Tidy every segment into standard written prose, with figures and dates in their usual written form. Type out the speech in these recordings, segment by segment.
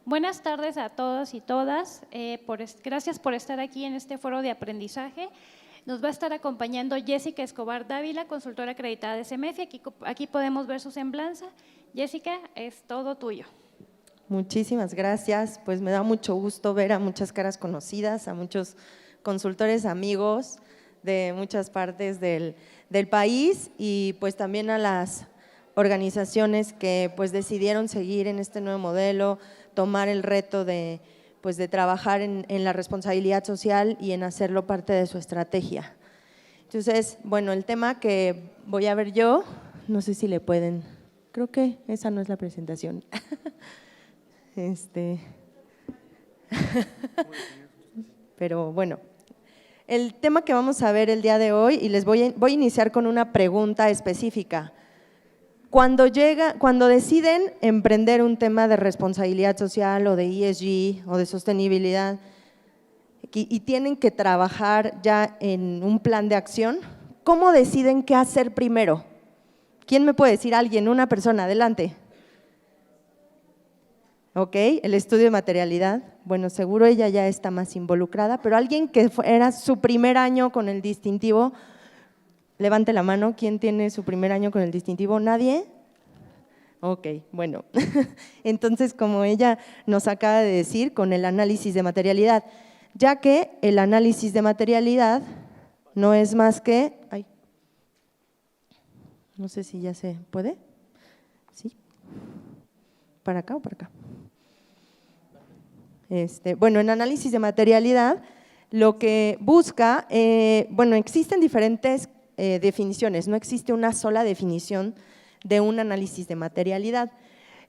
Buenas tardes a todos y todas. Gracias por estar aquí en este foro de aprendizaje. Nos va a estar acompañando Jessica Escobar Dávila, consultora acreditada de CEMEFI. Aquí podemos ver su semblanza. Jessica, es todo tuyo. Muchísimas gracias. Pues me da mucho gusto ver a muchas caras conocidas, a muchos consultores amigos de muchas partes del país y pues también a las organizaciones que pues decidieron seguir en este nuevo modelo, tomar el reto de trabajar en la responsabilidad social y en hacerlo parte de su estrategia. Entonces, bueno, el tema que voy a ver yo, no sé si le pueden, creo que esa no es la presentación. Pero bueno, el tema que vamos a ver el día de hoy, y les voy a iniciar con una pregunta específica. Cuando deciden emprender un tema de responsabilidad social o de ESG o de sostenibilidad y tienen que trabajar ya en un plan de acción, ¿cómo deciden qué hacer primero? ¿Quién me puede decir? Alguien, una persona, adelante. Ok, el estudio de materialidad, bueno, seguro ella ya está más involucrada, pero alguien que era su primer año con el distintivo, levante la mano, ¿quién tiene su primer año con el distintivo? ¿Nadie? Ok, bueno, entonces como ella nos acaba de decir, con el análisis de materialidad, ya que el análisis de materialidad no es más que, no sé si ya se puede, ¿sí? ¿Para acá o para acá? Bueno, en análisis de materialidad lo que busca, bueno, existen diferentes definiciones, no existe una sola definición de un análisis de materialidad.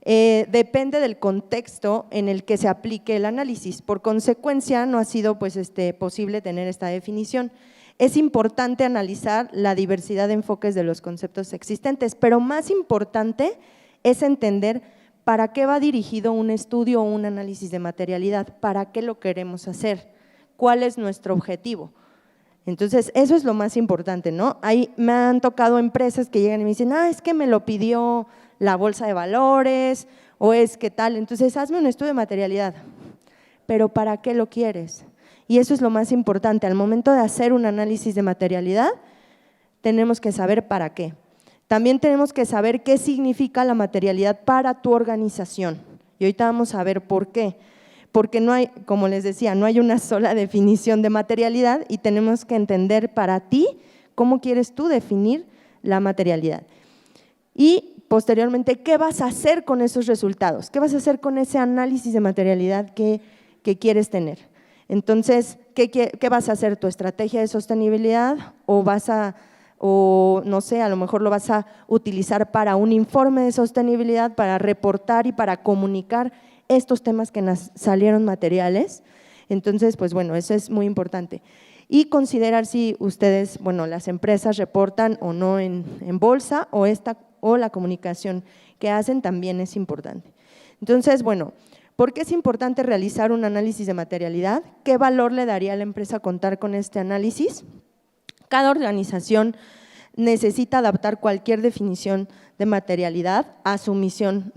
Depende del contexto en el que se aplique el análisis. Por consecuencia, no ha sido posible tener esta definición. Es importante analizar la diversidad de enfoques de los conceptos existentes, pero más importante es entender para qué va dirigido un estudio o un análisis de materialidad, para qué lo queremos hacer, cuál es nuestro objetivo. Entonces, eso es lo más importante, ¿no? Ahí me han tocado empresas que llegan y me dicen, es que me lo pidió la bolsa de valores o es que tal, entonces hazme un estudio de materialidad, pero ¿para qué lo quieres? Y eso es lo más importante, al momento de hacer un análisis de materialidad, tenemos que saber para qué. También tenemos que saber qué significa la materialidad para tu organización y ahorita vamos a ver por qué. Porque no hay, como les decía, no hay una sola definición de materialidad y tenemos que entender para ti cómo quieres tú definir la materialidad. Y posteriormente, ¿qué vas a hacer con esos resultados? ¿Qué vas a hacer con ese análisis de materialidad que quieres tener? Entonces, ¿qué vas a hacer? ¿Tu estrategia de sostenibilidad o no sé, a lo mejor lo vas a utilizar para un informe de sostenibilidad, para reportar y para comunicar estos temas que nos salieron materiales? Entonces, pues bueno, eso es muy importante. Y considerar si ustedes, bueno, las empresas reportan o no en bolsa o la comunicación que hacen también es importante. Entonces, bueno, ¿por qué es importante realizar un análisis de materialidad? ¿Qué valor le daría a la empresa contar con este análisis? Cada organización necesita adaptar cualquier definición de materialidad a su visión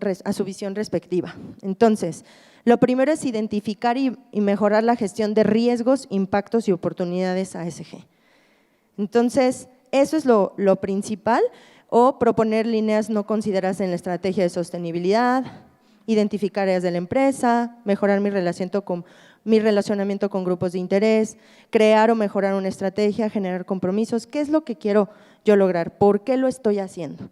respectiva. Entonces, lo primero es identificar y mejorar la gestión de riesgos, impactos y oportunidades ASG. Entonces, eso es lo principal, o proponer líneas no consideradas en la estrategia de sostenibilidad, identificar áreas de la empresa, mejorar mi relacionamiento con grupos de interés, crear o mejorar una estrategia, generar compromisos. ¿Qué es lo que quiero yo lograr? ¿Por qué lo estoy haciendo?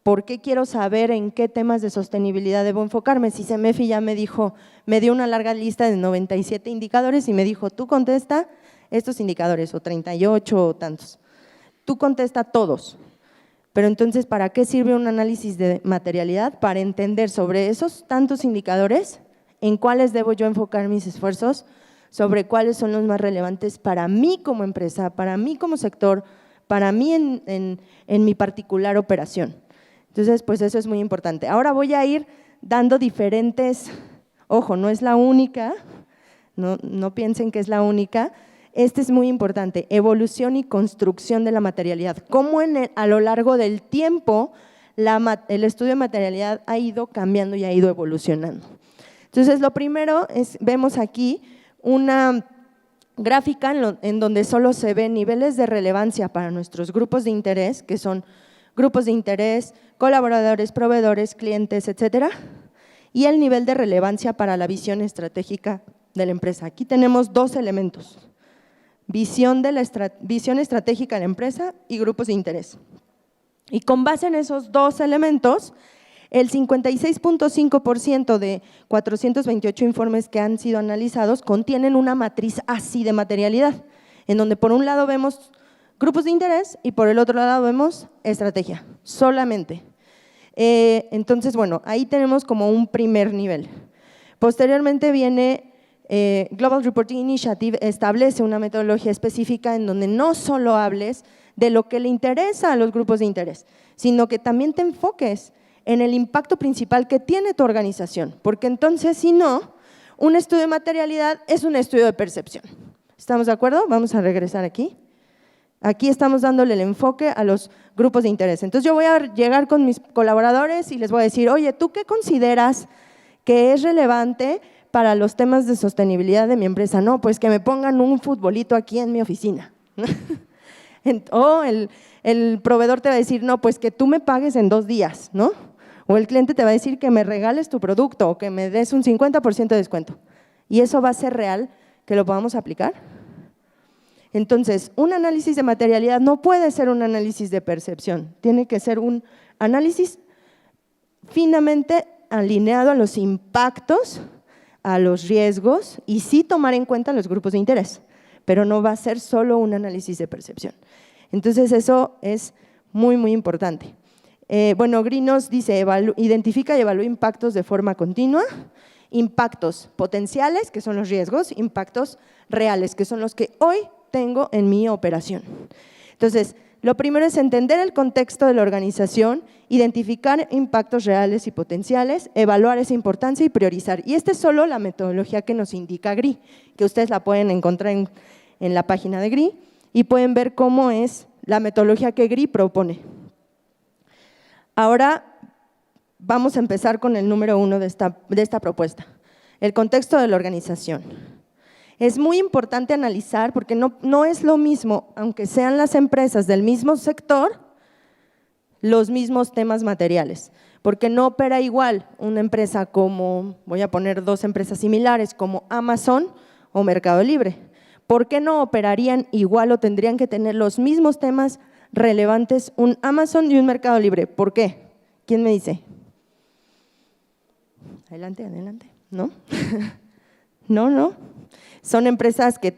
¿Por qué quiero saber en qué temas de sostenibilidad debo enfocarme? Si CEMEFI ya me dio una larga lista de 97 indicadores y me dijo, tú contesta estos indicadores, o 38 o tantos. Tú contesta todos. Pero entonces, ¿para qué sirve un análisis de materialidad? Para entender sobre esos tantos indicadores, en cuáles debo yo enfocar mis esfuerzos, sobre cuáles son los más relevantes para mí como empresa, para mí como sector, para mí en mi particular operación. Entonces, pues eso es muy importante. Ahora voy a ir dando diferentes, ojo, no es la única, no piensen que es la única. Este es muy importante, evolución y construcción de la materialidad. Cómo a lo largo del tiempo el estudio de materialidad ha ido cambiando y ha ido evolucionando. Entonces, lo primero vemos aquí una gráfica en donde solo se ven niveles de relevancia para nuestros grupos de interés, que son grupos de interés, colaboradores, proveedores, clientes, etcétera, y el nivel de relevancia para la visión estratégica de la empresa. Aquí tenemos dos elementos: visión estratégica de la empresa y grupos de interés. Y con base en esos dos elementos, el 56.5% de 428 informes que han sido analizados contienen una matriz así de materialidad, en donde por un lado vemos grupos de interés y por el otro lado vemos estrategia, solamente. Entonces, bueno, ahí tenemos como un primer nivel. Posteriormente viene Global Reporting Initiative, establece una metodología específica en donde no solo hables de lo que le interesa a los grupos de interés, sino que también te enfoques en el impacto principal que tiene tu organización, porque entonces, si no, un estudio de materialidad es un estudio de percepción. ¿Estamos de acuerdo? Vamos a regresar aquí. Aquí estamos dándole el enfoque a los grupos de interés. Entonces, yo voy a llegar con mis colaboradores y les voy a decir, oye, ¿tú qué consideras que es relevante para los temas de sostenibilidad de mi empresa? No, pues que me pongan un futbolito aquí en mi oficina. O el proveedor te va a decir, no, pues que tú me pagues en 2 días, ¿no? O el cliente te va a decir que me regales tu producto o que me des un 50% de descuento. ¿Y eso va a ser real que lo podamos aplicar? Entonces, un análisis de materialidad no puede ser un análisis de percepción, tiene que ser un análisis finamente alineado a los impactos, a los riesgos y sí tomar en cuenta los grupos de interés, pero no va a ser solo un análisis de percepción. Entonces, eso es muy, muy importante. Bueno, Green nos dice, identifica y evalúa impactos de forma continua, impactos potenciales, que son los riesgos, impactos reales, que son los que hoy tengo en mi operación. Entonces, lo primero es entender el contexto de la organización, identificar impactos reales y potenciales, evaluar esa importancia y priorizar. Y esta es solo la metodología que nos indica GRI, que ustedes la pueden encontrar en la página de GRI y pueden ver cómo es la metodología que GRI propone. Ahora vamos a empezar con el número 1 de esta propuesta, el contexto de la organización. Es muy importante analizar porque no es lo mismo, aunque sean las empresas del mismo sector, los mismos temas materiales, porque no opera igual una empresa como, voy a poner 2 empresas similares, como Amazon o Mercado Libre. ¿Por qué no operarían igual o tendrían que tener los mismos temas relevantes un Amazon y un Mercado Libre? ¿Por qué? ¿Quién me dice? Adelante, adelante. ¿No? No. Son empresas que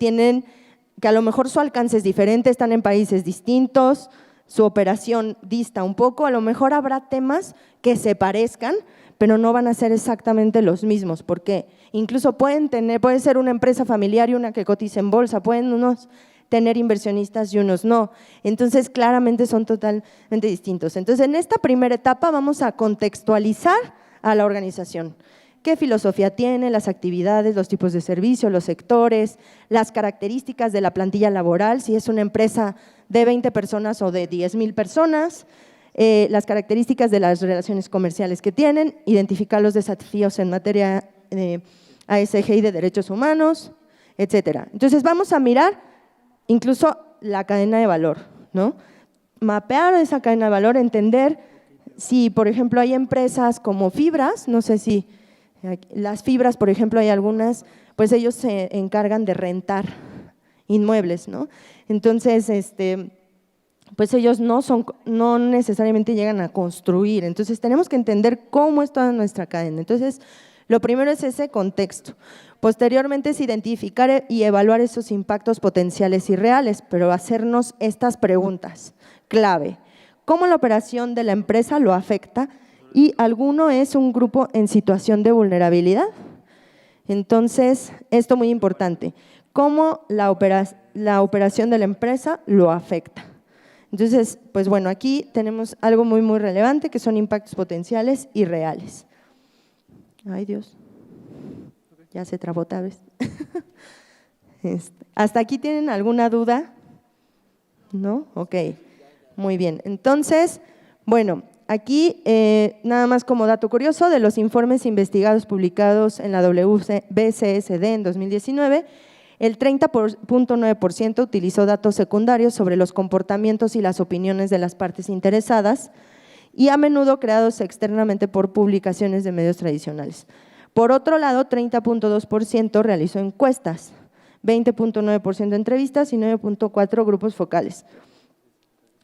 a lo mejor su alcance es diferente, están en países distintos, su operación dista un poco, a lo mejor habrá temas que se parezcan, pero no van a ser exactamente los mismos, porque incluso puede ser una empresa familiar y una que cotiza en bolsa, pueden unos tener inversionistas y unos no. Entonces, claramente son totalmente distintos. Entonces, en esta primera etapa vamos a contextualizar a la organización. ¿Qué filosofía tiene, las actividades, los tipos de servicio, los sectores, las características de la plantilla laboral, si es una empresa de 20 personas o de 10,000 personas, las características de las relaciones comerciales que tienen, identificar los desafíos en materia de ASG y de derechos humanos, etcétera. Entonces, vamos a mirar incluso la cadena de valor, ¿no? Mapear esa cadena de valor, entender si, por ejemplo, hay empresas como fibras, no sé si las fibras, por ejemplo, hay algunas, pues ellos se encargan de rentar inmuebles, ¿no? Entonces, pues ellos no necesariamente llegan a construir, entonces tenemos que entender cómo es toda nuestra cadena. Entonces, lo primero es ese contexto. Posteriormente es identificar y evaluar esos impactos potenciales y reales, pero hacernos estas preguntas clave. ¿Cómo la operación de la empresa lo afecta? Y alguno es un grupo en situación de vulnerabilidad. Entonces, esto muy importante, ¿cómo la operación de la empresa lo afecta? Entonces, pues bueno, aquí tenemos algo muy, muy relevante que son impactos potenciales y reales. Ay, Dios, ya se trabó otra vez. ¿Hasta aquí tienen alguna duda? ¿No? Ok, muy bien. Entonces, bueno, aquí nada más como dato curioso, de los informes investigados publicados en la WBCSD en 2019, el 30.9% utilizó datos secundarios sobre los comportamientos y las opiniones de las partes interesadas y a menudo creados externamente por publicaciones de medios tradicionales. Por otro lado, 30.2% realizó encuestas, 20.9% entrevistas y 9.4% grupos focales.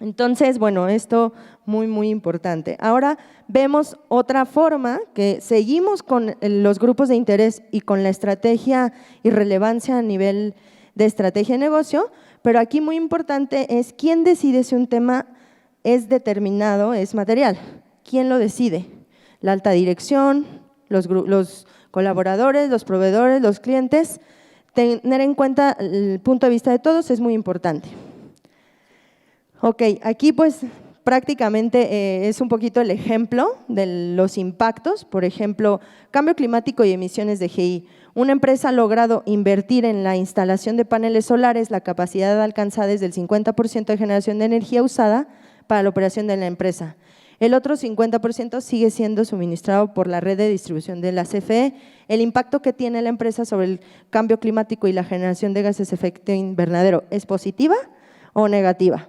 Entonces, bueno, esto muy importante. Ahora vemos otra forma que seguimos con los grupos de interés y con la estrategia y relevancia a nivel de estrategia de negocio, pero aquí muy importante es quién decide si un tema es determinado, es material. ¿Quién lo decide? La alta dirección, los colaboradores, los proveedores, los clientes. Tener en cuenta el punto de vista de todos es muy importante. Ok, aquí pues prácticamente es un poquito el ejemplo de los impactos. Por ejemplo, cambio climático y emisiones de GI. Una empresa ha logrado invertir en la instalación de paneles solares, la capacidad alcanzada es del 50% de generación de energía usada para la operación de la empresa. El otro 50% sigue siendo suministrado por la red de distribución de la CFE. El impacto que tiene la empresa sobre el cambio climático y la generación de gases de efecto invernadero, ¿es positiva o negativa?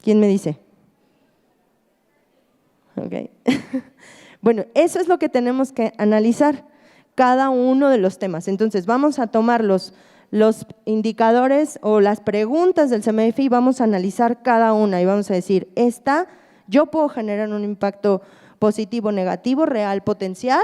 ¿Quién me dice? Okay. Bueno, eso es lo que tenemos que analizar, cada uno de los temas. Entonces, vamos a tomar los indicadores o las preguntas del CMF y vamos a analizar cada una y vamos a decir, yo puedo generar un impacto positivo, negativo, real, potencial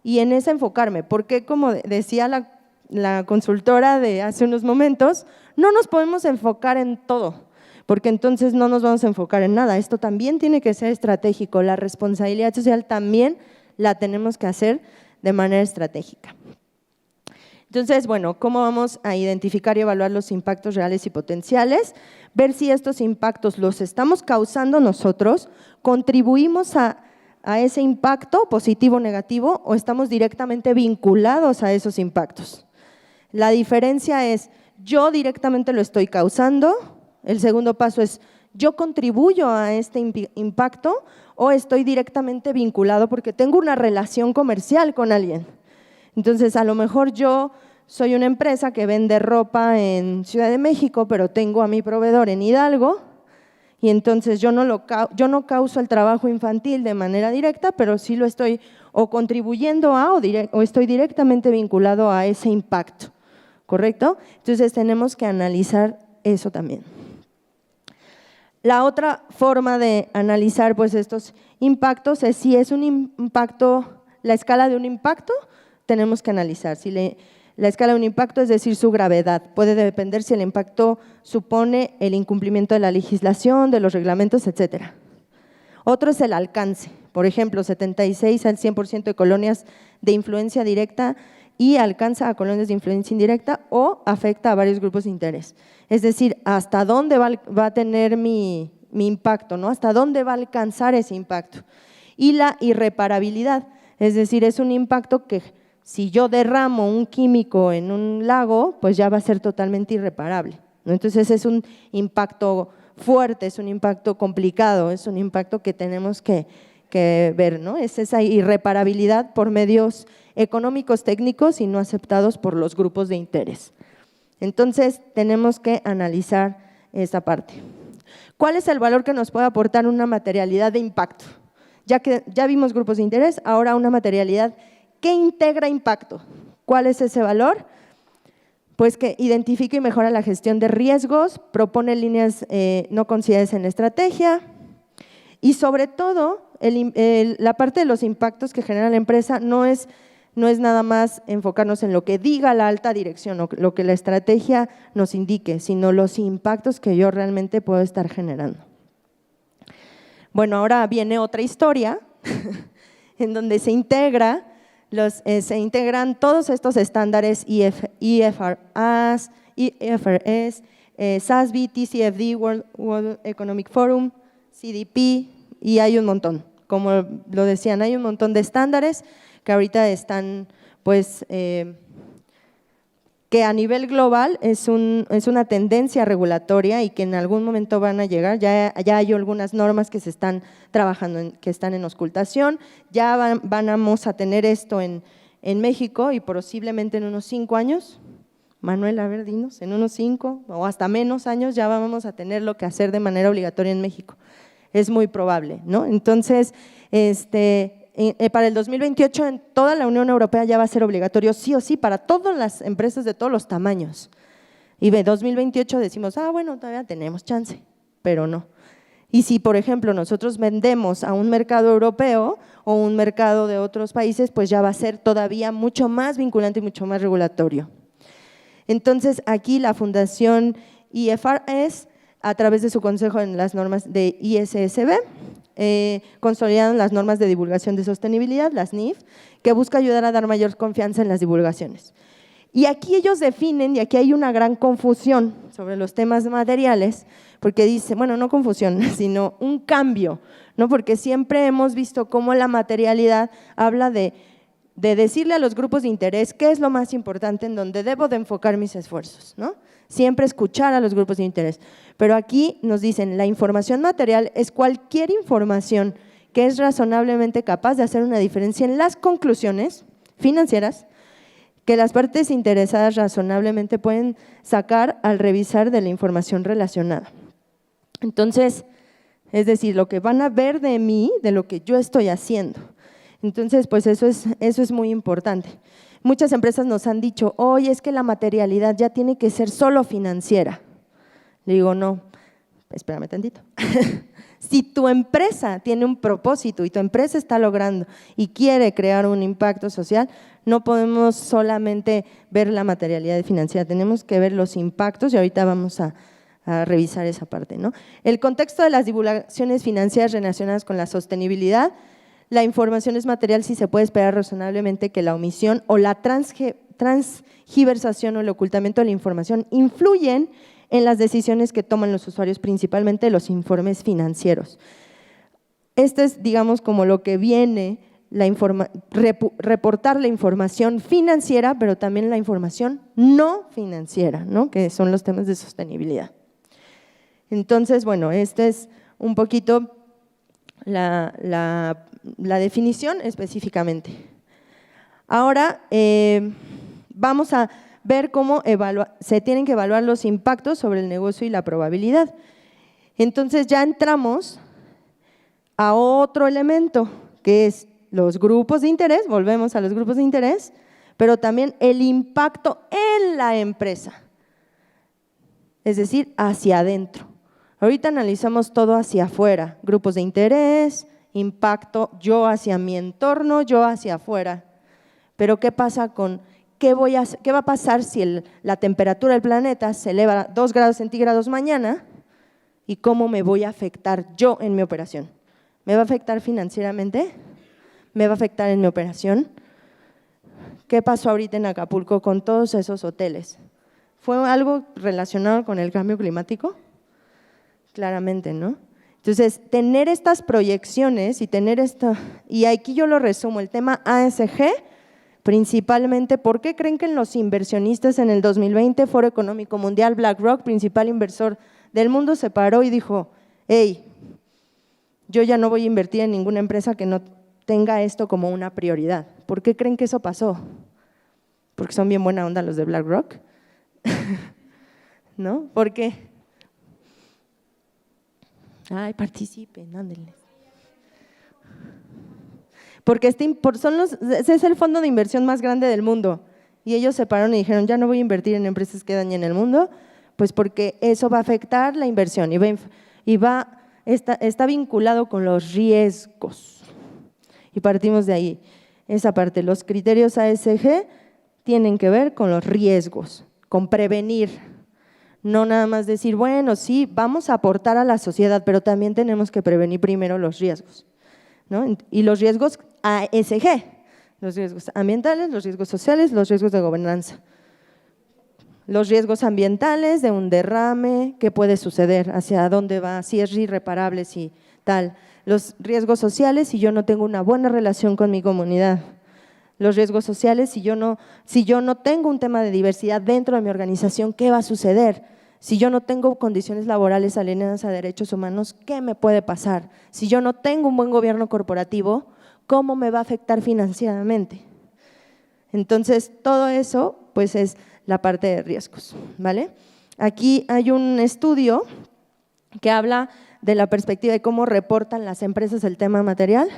y en esa enfocarme, porque como decía la consultora de hace unos momentos, no nos podemos enfocar en todo, porque entonces no nos vamos a enfocar en nada. Esto también tiene que ser estratégico, la responsabilidad social también la tenemos que hacer de manera estratégica. Entonces, bueno, ¿cómo vamos a identificar y evaluar los impactos reales y potenciales? Ver si estos impactos los estamos causando nosotros, contribuimos a ese impacto positivo o negativo o estamos directamente vinculados a esos impactos. La diferencia es, yo directamente lo estoy causando. El segundo paso es, ¿yo contribuyo a este impacto o estoy directamente vinculado porque tengo una relación comercial con alguien? Entonces, a lo mejor yo soy una empresa que vende ropa en Ciudad de México, pero tengo a mi proveedor en Hidalgo y entonces yo no causo el trabajo infantil de manera directa, pero sí lo estoy o contribuyendo o estoy directamente vinculado a ese impacto, ¿correcto? Entonces, tenemos que analizar eso también. La otra forma de analizar pues estos impactos es si es un impacto, la escala de un impacto, tenemos que analizar si la escala de un impacto, es decir, su gravedad. Puede depender si el impacto supone el incumplimiento de la legislación, de los reglamentos, etcétera. Otro es el alcance. Por ejemplo, 76 al 100% de colonias de influencia directa y alcanza a colonias de influencia indirecta o afecta a varios grupos de interés. Es decir, hasta dónde va a tener mi impacto, ¿no? Hasta dónde va a alcanzar ese impacto. Y la irreparabilidad, es decir, es un impacto que si yo derramo un químico en un lago, pues ya va a ser totalmente irreparable, ¿no? Entonces es un impacto fuerte, es un impacto complicado, es un impacto que tenemos que ver, ¿no? Es esa irreparabilidad por medios económicos, técnicos y no aceptados por los grupos de interés. Entonces, tenemos que analizar esta parte. ¿Cuál es el valor que nos puede aportar una materialidad de impacto? Ya vimos grupos de interés, ahora una materialidad que integra impacto. ¿Cuál es ese valor? Pues que identifica y mejora la gestión de riesgos, propone líneas no consideradas en la estrategia y sobre todo la parte de los impactos que genera la empresa no es nada más enfocarnos en lo que diga la alta dirección o lo que la estrategia nos indique, sino los impactos que yo realmente puedo estar generando. Bueno, ahora viene otra historia en donde se integran todos estos estándares IFRS, SASB, TCFD, World Economic Forum, CDP y hay un montón. Como lo decían, hay un montón de estándares que ahorita están pues que a nivel global es una tendencia regulatoria y que en algún momento van a llegar. Ya hay algunas normas que se están trabajando, que están en auscultación, ya vamos a tener esto en México y posiblemente en unos 5 años. Manuel, a ver, dinos, en unos 5 o hasta menos años ya vamos a tener lo que hacer de manera obligatoria en México. Es muy probable, ¿no? Entonces, para el 2028 en toda la Unión Europea ya va a ser obligatorio sí o sí para todas las empresas de todos los tamaños. Y en 2028 decimos, bueno, todavía tenemos chance, pero no. Y si, por ejemplo, nosotros vendemos a un mercado europeo o un mercado de otros países, pues ya va a ser todavía mucho más vinculante y mucho más regulatorio. Entonces, aquí la Fundación IFRS, a través de su consejo en las normas de ISSB, consolidaron las normas de divulgación de sostenibilidad, las NIF, que busca ayudar a dar mayor confianza en las divulgaciones. Y aquí ellos definen, y aquí hay una gran confusión sobre los temas materiales, porque dice, bueno, no confusión, sino un cambio, ¿no? Porque siempre hemos visto cómo la materialidad habla de decirle a los grupos de interés qué es lo más importante en donde debo de enfocar mis esfuerzos, ¿no? Siempre escuchar a los grupos de interés. Pero aquí nos dicen, la información material es cualquier información que es razonablemente capaz de hacer una diferencia en las conclusiones financieras que las partes interesadas razonablemente pueden sacar al revisar de la información relacionada. Entonces, es decir, lo que van a ver de mí, de lo que yo estoy haciendo. Entonces, pues eso es muy importante. Muchas empresas nos han dicho, oye, es que la materialidad ya tiene que ser solo financiera. Le digo, no, espérame tantito. Si tu empresa tiene un propósito y tu empresa está logrando y quiere crear un impacto social, no podemos solamente ver la materialidad financiera, tenemos que ver los impactos y ahorita vamos a revisar esa parte, ¿no? El contexto de las divulgaciones financieras relacionadas con la sostenibilidad. La información es material si se puede esperar razonablemente que la omisión o la transgiversación o el ocultamiento de la información influyen en las decisiones que toman los usuarios, principalmente los informes financieros. Esto es, digamos, como lo que viene, reportar la información financiera, pero también la información no financiera, ¿no? Que son los temas de sostenibilidad. Entonces, bueno, esta es un poquito la definición específicamente. Ahora vamos a ver cómo se tienen que evaluar los impactos sobre el negocio y la probabilidad. Entonces ya entramos a otro elemento que es los grupos de interés, volvemos a los grupos de interés, pero también el impacto en la empresa, es decir, hacia adentro. Ahorita analizamos todo hacia afuera, grupos de interés, impacto, yo hacia mi entorno, yo hacia afuera. Pero ¿qué pasa con qué va a pasar si la temperatura del planeta se eleva a 2 grados centígrados mañana y cómo me voy a afectar yo en mi operación? ¿Me va a afectar financieramente? ¿Me va a afectar en mi operación? ¿Qué pasó ahorita en Acapulco con todos esos hoteles? ¿Fue algo relacionado con el cambio climático? Claramente, ¿no? Entonces, tener estas proyecciones y tener y aquí yo lo resumo, el tema ASG, principalmente, ¿por qué creen que los inversionistas en el 2020, Foro Económico Mundial, BlackRock, principal inversor del mundo, se paró y dijo, hey, yo ya no voy a invertir en ninguna empresa que no tenga esto como una prioridad? ¿Por qué creen que eso pasó? ¿Porque son bien buena onda los de BlackRock? ¿No? ¿Por qué? Ay, participen, ándenle. Porque ese es el fondo de inversión más grande del mundo y ellos se pararon y dijeron, ya no voy a invertir en empresas que dañen el mundo, pues porque eso va a afectar la inversión y está vinculado con los riesgos. Y partimos de ahí, esa parte. Los criterios ASG tienen que ver con los riesgos, con prevenir. No nada más decir, bueno, sí, vamos a aportar a la sociedad, pero también tenemos que prevenir primero los riesgos, ¿no? Y los riesgos ASG, los riesgos ambientales, los riesgos sociales, los riesgos de gobernanza. Los riesgos ambientales de un derrame, qué puede suceder, hacia dónde va, si es irreparable, si tal. Los riesgos sociales, si yo no tengo una buena relación con mi comunidad. Los riesgos sociales, si yo no tengo un tema de diversidad dentro de mi organización, ¿qué va a suceder? Si yo no tengo condiciones laborales alineadas a derechos humanos, ¿qué me puede pasar? Si yo no tengo un buen gobierno corporativo, ¿cómo me va a afectar financieramente? Entonces, todo eso pues es la parte de riesgos, ¿vale? Aquí hay un estudio que habla de la perspectiva de cómo reportan las empresas el tema material.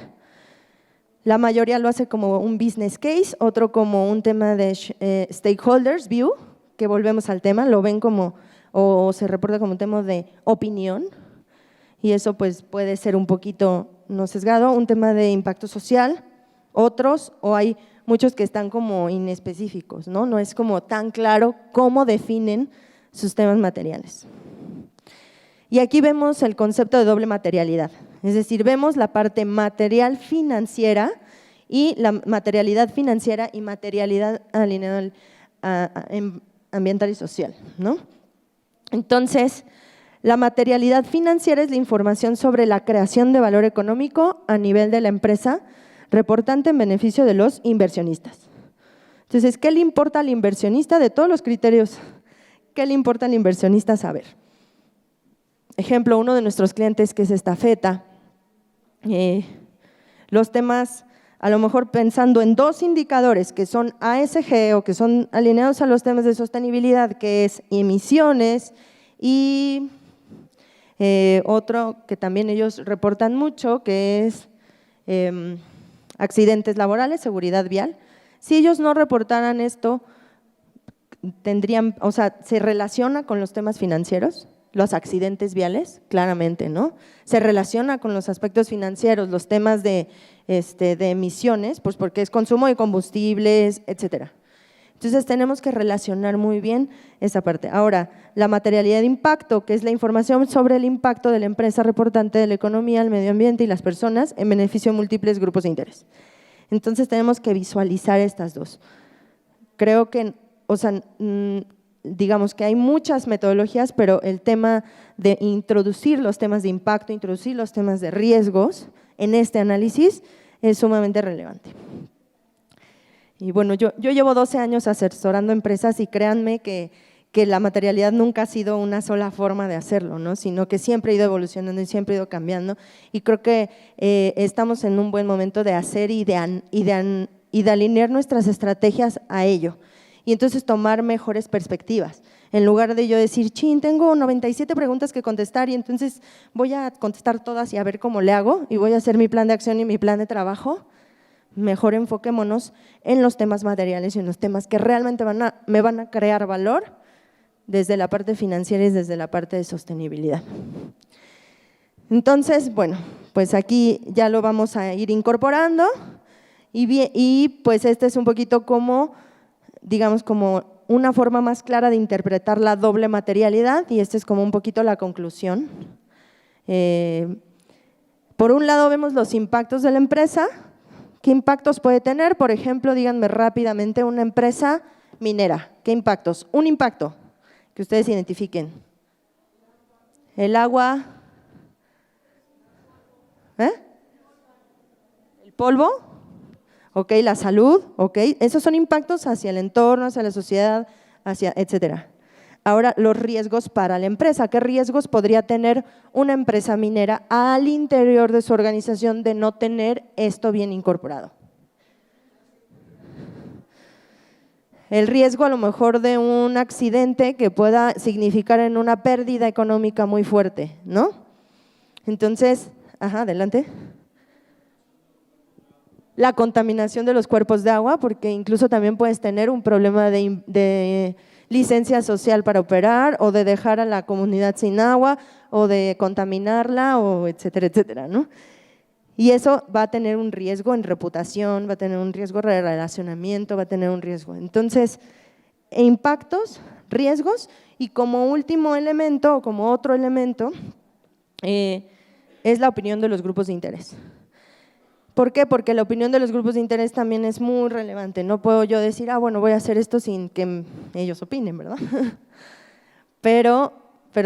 La mayoría lo hace como un business case, otro como un tema de stakeholders view, que volvemos al tema, lo ven como, o se reporta como un tema de opinión, y eso pues puede ser un poquito no sesgado, un tema de impacto social, otros, o hay muchos que están como inespecíficos, ¿no? No es como tan claro cómo definen sus temas materiales. Y aquí vemos el concepto de doble materialidad, es decir, vemos la parte material financiera y la materialidad financiera y materialidad alineada ambiental y social, ¿no? Entonces, la materialidad financiera es la información sobre la creación de valor económico a nivel de la empresa, reportante en beneficio de los inversionistas. Entonces, ¿qué le importa al inversionista de todos los criterios? ¿Qué le importa al inversionista saber? Ejemplo, uno de nuestros clientes que es Estafeta, los temas, a lo mejor pensando en dos indicadores que son ASG o que son alineados a los temas de sostenibilidad, que es emisiones y otro que también ellos reportan mucho, que es accidentes laborales, seguridad vial. Si ellos no reportaran esto, se relaciona con los temas financieros, los accidentes viales, claramente, ¿no? Se relaciona con los aspectos financieros, los temas de emisiones, pues porque es consumo de combustibles, etcétera. Entonces, tenemos que relacionar muy bien esa parte. Ahora, la materialidad de impacto, que es la información sobre el impacto de la empresa reportante de la economía, el medio ambiente y las personas en beneficio de múltiples grupos de interés. Entonces, tenemos que visualizar estas dos. Creo que, digamos que hay muchas metodologías, pero el tema de introducir los temas de impacto, introducir los temas de riesgos en este análisis es sumamente relevante. Y bueno, yo llevo 12 años asesorando empresas y créanme que la materialidad nunca ha sido una sola forma de hacerlo, ¿no? Sino que siempre ha ido evolucionando y siempre ha ido cambiando, y creo que estamos en un buen momento de hacer y de alinear nuestras estrategias a ello. Y entonces tomar mejores perspectivas. En lugar de yo decir, chin, tengo 97 preguntas que contestar y entonces voy a contestar todas y a ver cómo le hago y voy a hacer mi plan de acción y mi plan de trabajo, mejor enfoquémonos en los temas materiales y en los temas que realmente me van a crear valor desde la parte financiera y desde la parte de sostenibilidad. Entonces, bueno, pues aquí ya lo vamos a ir incorporando y pues este es un poquito como, digamos, como una forma más clara de interpretar la doble materialidad, y esta es como un poquito la conclusión. Por un lado vemos los impactos de la empresa. ¿Qué impactos puede tener? Por ejemplo, díganme rápidamente una empresa minera. ¿Qué impactos? Un impacto que ustedes identifiquen. El agua, el polvo, ok, la salud, ok, esos son impactos hacia el entorno, hacia la sociedad, hacia etcétera. Ahora, los riesgos para la empresa. ¿Qué riesgos podría tener una empresa minera al interior de su organización de no tener esto bien incorporado? El riesgo a lo mejor de un accidente que pueda significar en una pérdida económica muy fuerte, ¿no? Entonces, adelante. La contaminación de los cuerpos de agua, porque incluso también puedes tener un problema de licencia social para operar, o de dejar a la comunidad sin agua, o de contaminarla, o etcétera, etcétera, ¿no? Y eso va a tener un riesgo en reputación, va a tener un riesgo de relacionamiento, va a tener un riesgo. Entonces, impactos, riesgos, y como último elemento o como otro elemento es la opinión de los grupos de interés. ¿Por qué? Porque la opinión de los grupos de interés también es muy relevante. No puedo yo decir, bueno, voy a hacer esto sin que ellos opinen, ¿verdad? Pero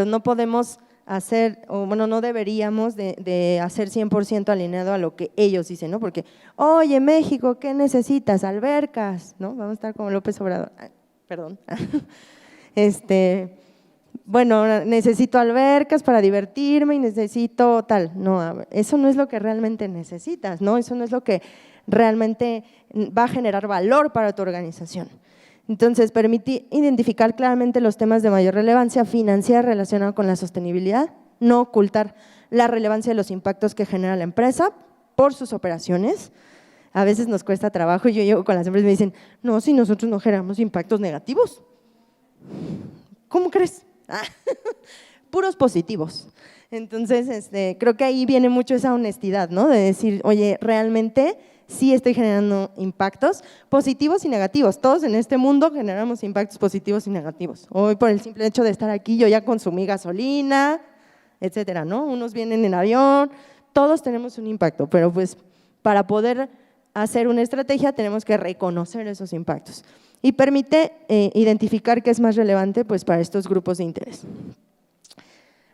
no podemos hacer, o bueno, no deberíamos de hacer 100% alineado a lo que ellos dicen, ¿no? Porque, oye, México, ¿qué necesitas? Albercas, ¿no? Vamos a estar como López Obrador, perdón. Bueno, necesito albercas para divertirme y necesito tal. No, eso no es lo que realmente necesitas, ¿no? Eso no es lo que realmente va a generar valor para tu organización. Entonces, permitir identificar claramente los temas de mayor relevancia financiera relacionados con la sostenibilidad, no ocultar la relevancia de los impactos que genera la empresa por sus operaciones. A veces nos cuesta trabajo y yo llego con las empresas y me dicen, no, si nosotros no generamos impactos negativos. ¿Cómo crees? Puros positivos. Entonces, creo que ahí viene mucho esa honestidad, ¿no? De decir, oye, realmente sí estoy generando impactos positivos y negativos. Todos en este mundo generamos impactos positivos y negativos. Hoy, por el simple hecho de estar aquí, yo ya consumí gasolina, etcétera, ¿no? Unos vienen en avión, todos tenemos un impacto, pero pues para poder hacer una estrategia tenemos que reconocer esos impactos. Y permite identificar qué es más relevante pues, para estos grupos de interés.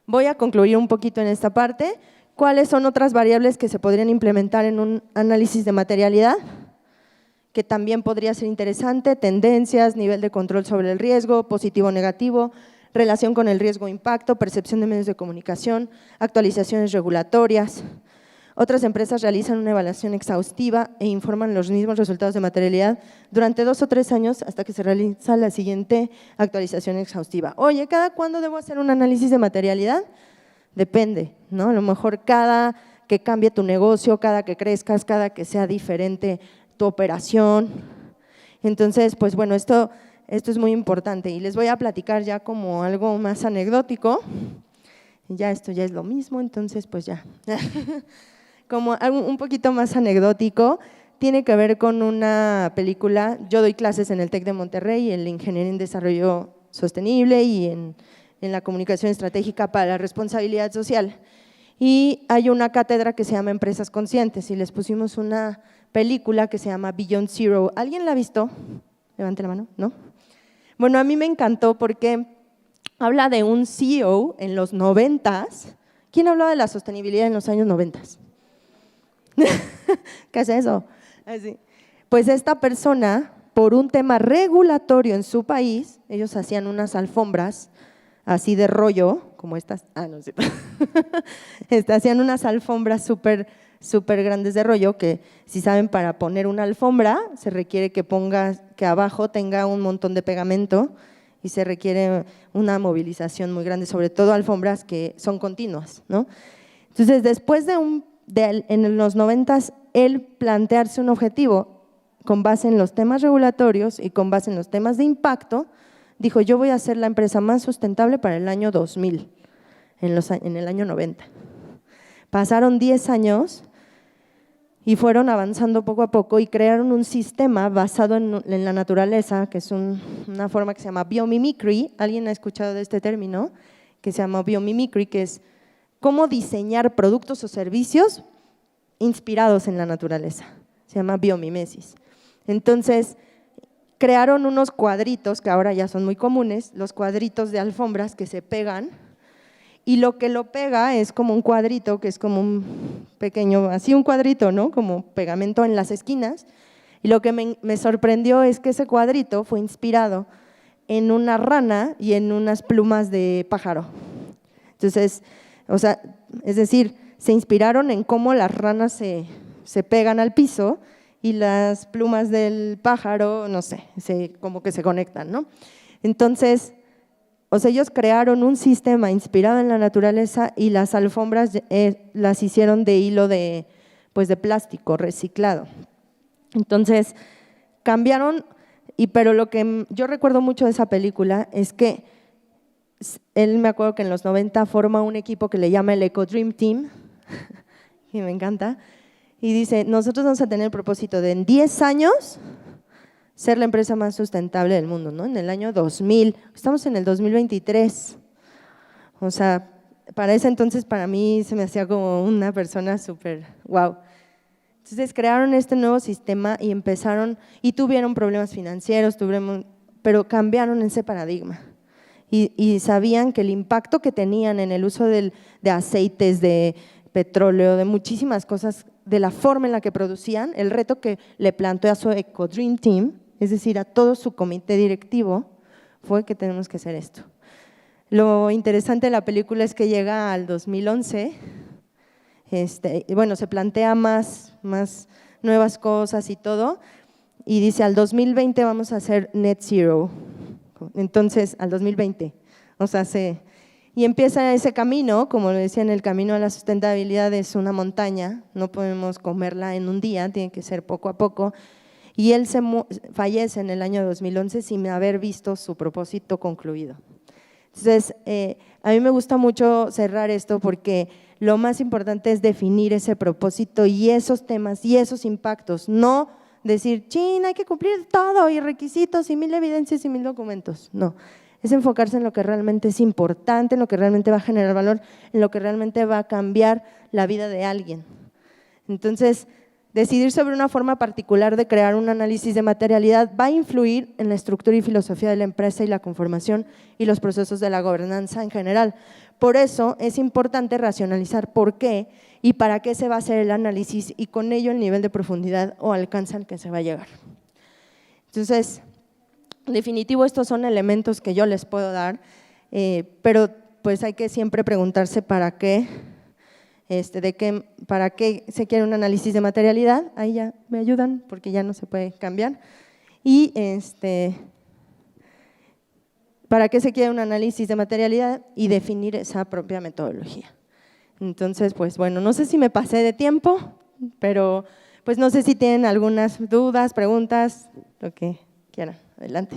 Voy a concluir un poquito en esta parte. ¿Cuáles son otras variables que se podrían implementar en un análisis de materialidad? Que también podría ser interesante, tendencias, nivel de control sobre el riesgo, positivo o negativo, relación con el riesgo-impacto, percepción de medios de comunicación, actualizaciones regulatorias. Otras empresas realizan una evaluación exhaustiva e informan los mismos resultados de materialidad durante 2 o 3 años hasta que se realiza la siguiente actualización exhaustiva. Oye, ¿cada cuándo debo hacer un análisis de materialidad? Depende, ¿no? A lo mejor cada que cambie tu negocio, cada que crezcas, cada que sea diferente tu operación. Entonces, pues bueno, esto es muy importante y les voy a platicar ya como algo más anecdótico. Ya esto ya es lo mismo, entonces pues ya. Como algo un poquito más anecdótico, tiene que ver con una película. Yo doy clases en el TEC de Monterrey, en Ingeniería en Desarrollo Sostenible y en la comunicación estratégica para la responsabilidad social. Y hay una cátedra que se llama Empresas Conscientes y les pusimos una película que se llama Beyond Zero. ¿Alguien la ha visto? Levante la mano, ¿no? Bueno, a mí me encantó porque habla de un CEO en los 90s. ¿Quién hablaba de la sostenibilidad en los años 90s? ¿Qué es eso? Así. Pues esta persona, por un tema regulatorio en su país, ellos hacían unas alfombras así de rollo, como estas, no sé, hacían unas alfombras súper grandes de rollo que, si saben, para poner una alfombra se requiere que abajo tenga un montón de pegamento y se requiere una movilización muy grande, sobre todo alfombras que son continuas, ¿no? Entonces, después en los 90s, él plantearse un objetivo con base en los temas regulatorios y con base en los temas de impacto, dijo, yo voy a ser la empresa más sustentable para el año 2000, en el año 90. Pasaron 10 años y fueron avanzando poco a poco y crearon un sistema basado en la naturaleza, que es una forma que se llama biomimicry. ¿Alguien ha escuchado de este término? Que se llama biomimicry, que es cómo diseñar productos o servicios inspirados en la naturaleza. Se llama biomimesis. Entonces, crearon unos cuadritos que ahora ya son muy comunes, los cuadritos de alfombras que se pegan, y lo que lo pega es como un cuadrito, que es como un pequeño, así un cuadrito, ¿no? Como pegamento en las esquinas. Y lo que me sorprendió es que ese cuadrito fue inspirado en una rana y en unas plumas de pájaro. Entonces, o sea, es decir, se inspiraron en cómo las ranas se pegan al piso y las plumas del pájaro, no sé, como que se conectan, ¿no? Entonces, o sea, ellos crearon un sistema inspirado en la naturaleza y las alfombras las hicieron de hilo de plástico reciclado. Entonces, cambiaron, pero lo que yo recuerdo mucho de esa película es que él, me acuerdo que en los 90 forma un equipo que le llama el Eco Dream Team, y me encanta, y dice, nosotros vamos a tener el propósito de en 10 años ser la empresa más sustentable del mundo, ¿no? En el año 2000, estamos en el 2023, o sea, para ese entonces para mí se me hacía como una persona súper wow. Entonces crearon este nuevo sistema y empezaron, y tuvieron problemas financieros, pero cambiaron ese paradigma. y sabían que el impacto que tenían en el uso de aceites, de petróleo, de muchísimas cosas, de la forma en la que producían, el reto que le planteó a su Eco Dream Team, es decir, a todo su comité directivo, fue que tenemos que hacer esto. Lo interesante de la película es que llega al 2011, bueno, se plantea más nuevas cosas y todo, y dice al 2020 vamos a hacer net zero, entonces al 2020, o sea, y empieza ese camino, como lo decía, en el camino a la sustentabilidad es una montaña, no podemos comerla en un día, tiene que ser poco a poco, y él fallece en el año 2011 sin haber visto su propósito concluido. Entonces, a mí me gusta mucho cerrar esto porque lo más importante es definir ese propósito y esos temas y esos impactos, no decir, chin, hay que cumplir todo y requisitos y 1000 evidencias y 1000 documentos, no. Es enfocarse en lo que realmente es importante, en lo que realmente va a generar valor, en lo que realmente va a cambiar la vida de alguien. Entonces, decidir sobre una forma particular de crear un análisis de materialidad va a influir en la estructura y filosofía de la empresa y la conformación y los procesos de la gobernanza en general. Por eso es importante racionalizar por qué y para qué se va a hacer el análisis y con ello el nivel de profundidad o alcance al que se va a llegar. Entonces, en definitivo, estos son elementos que yo les puedo dar, pero pues hay que siempre preguntarse para qué, para qué se quiere un análisis de materialidad. Ahí ya me ayudan porque ya no se puede cambiar. Y para qué se quiere un análisis de materialidad y definir esa propia metodología. Entonces, pues bueno, no sé si me pasé de tiempo, pero pues no sé si tienen algunas dudas, preguntas, lo que quieran. Adelante.